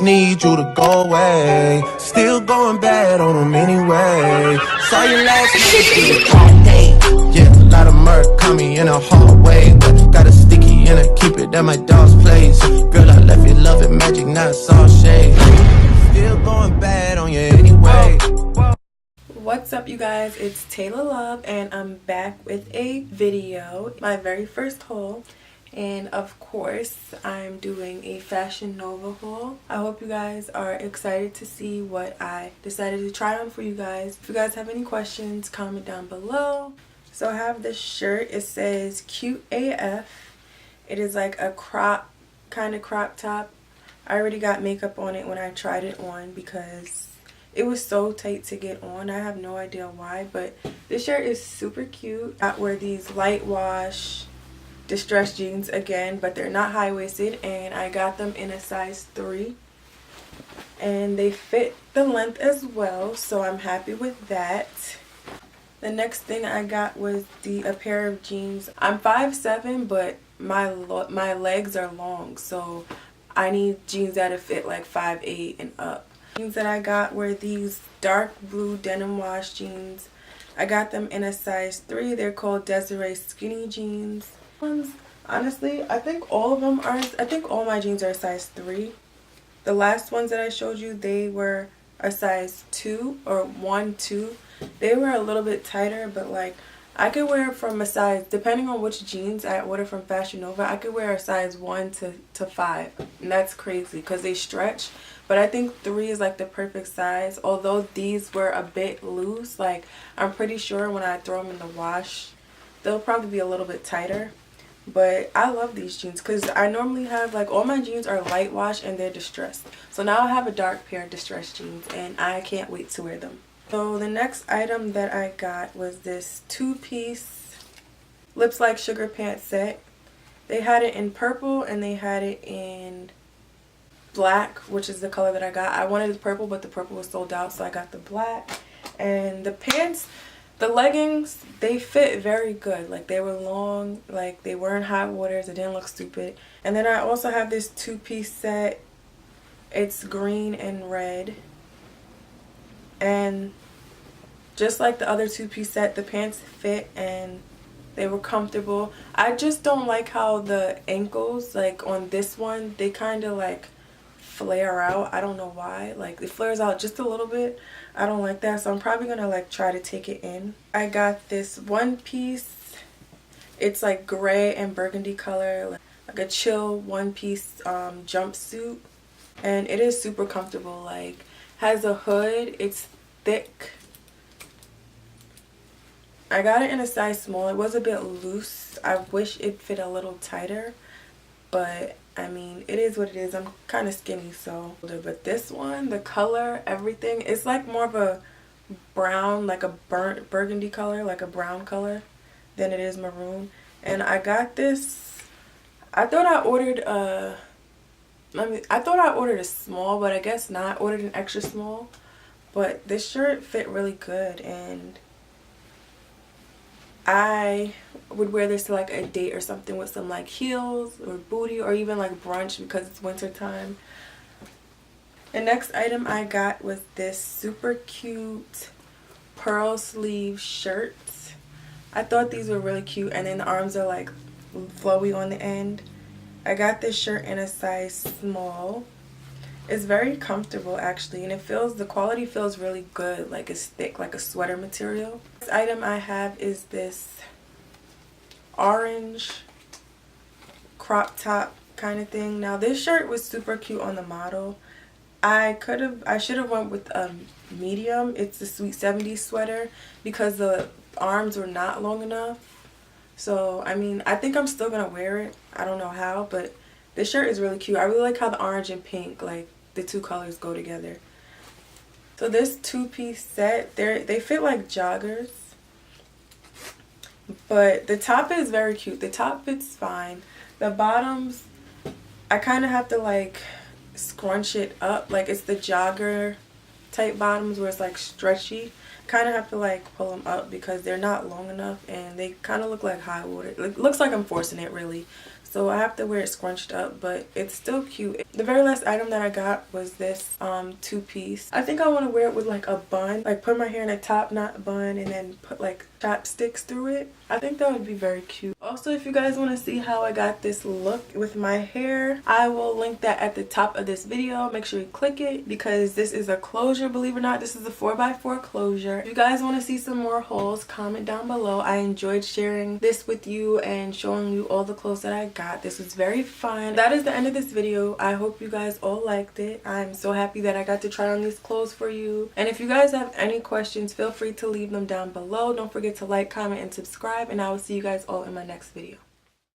Need you to go away. Still going bad on them anyway. Saw you last night, you was all day. Yeah, a lot of murk caught me in a hallway. But got a sticky and I keep it at my dog's place. Girl, I left you loving magic, not all shade. Still going bad on you anyway. What's up, you guys? It's Taylor Love and I'm back with a video, my very first haul. And of course, I'm doing a Fashion Nova haul. I hope you guys are excited to see what I decided to try on for you guys. If you guys have any questions, comment down below. So I have this shirt. It says Cute AF. It is like a kind of crop top. I already got makeup on it when I tried it on because it was so tight to get on. I have no idea why, but this shirt is super cute. I wear these light wash distressed jeans again, but they're not high-waisted, and I got them in a size 3 and they fit the length as well, so I'm happy with that. The next thing I got was a pair of jeans. I'm 5'7", but my legs are long, so I need jeans that fit like 5'8" and up. Jeans that I got were these dark blue denim wash jeans. I got them in a size 3. They're called Desiree skinny jeans. Honestly, I think all my jeans are a size 3. The last ones that I showed you, they were a size 2 or 1, 2. They were a little bit tighter, but like I could wear from a size, depending on which jeans I order from Fashion Nova, I could wear a size 1 to 5. And that's crazy because they stretch. But I think 3 is like the perfect size. Although these were a bit loose, like I'm pretty sure when I throw them in the wash, they'll probably be a little bit tighter. But I love these jeans because I normally have, like, all my jeans are light wash and they're distressed. So now I have a dark pair of distressed jeans and I can't wait to wear them. So the next item that I got was this 2-piece Lips Like Sugar pant set. They had it in purple and they had it in black, which is the color that I got. I wanted the purple, but the purple was sold out, so I got the black. And the pants, the leggings, they fit very good. Like, they were long, like they weren't hot waters, it didn't look stupid. And then I also have this 2-piece set. It's green and red. And just like the other 2-piece set, the pants fit and they were comfortable. I just don't like how the ankles, like on this one, they kind of like flare out. I don't know why. Like, it flares out just a little bit. I don't like that, so I'm probably gonna like try to take it in. I got this 1-piece. It's like gray and burgundy color, like a chill 1-piece jumpsuit, and it is super comfortable. Like, has a hood, it's thick. I got it in a size small. It was a bit loose. I wish it fit a little tighter, but I mean, it is what it is. I'm kind of skinny, so. But this one, the color, everything, it's like more of a brown, like a burnt burgundy color, like a brown color than it is maroon. And I got this, I thought I ordered a small, but I guess not. I ordered an extra small. But this shirt fit really good, and I would wear this to like a date or something with some like heels or booty, or even like brunch because it's winter time. The next item I got was this super cute pearl sleeve shirt. I thought these were really cute, and then the arms are like flowy on the end. I got this shirt in a size small. It's very comfortable actually, and the quality feels really good. Like, it's thick, like a sweater material. This item I have is this orange crop top kind of thing. Now, this shirt was super cute on the model. I should have went with a medium. It's the Sweet 70s sweater because the arms were not long enough. So, I mean, I think I'm still gonna wear it. I don't know how, but this shirt is really cute. I really like how the orange and pink, like, the two colors go together. So this 2-piece set, they fit like joggers. But the top is very cute. The top fits fine. The bottoms, I kind of have to like scrunch it up. Like, it's the jogger type bottoms where it's like stretchy. Kind of have to like pull them up because they're not long enough and they kind of look like high water. It looks like I'm forcing it really. so I have to wear it scrunched up, but it's still cute. The very last item that I got was this two-piece. I think I want to wear it with like a bun, like put my hair in a top knot bun and then put like chopsticks through it. I think that would be very cute. Also, if you guys want to see how I got this look with my hair, I will link that at the top of this video. Make sure you click it because this is a closure, believe it or not. This is a 4x4 closure. If you guys want to see some more hauls, comment down below. I enjoyed sharing this with you and showing you all the clothes that I got. This was very fun. That is the end of this video. I hope you guys all liked it. I'm so happy that I got to try on these clothes for you. And if you guys have any questions, feel free to leave them down below. Don't forget to like, comment, and subscribe, and I will see you guys all in my next video.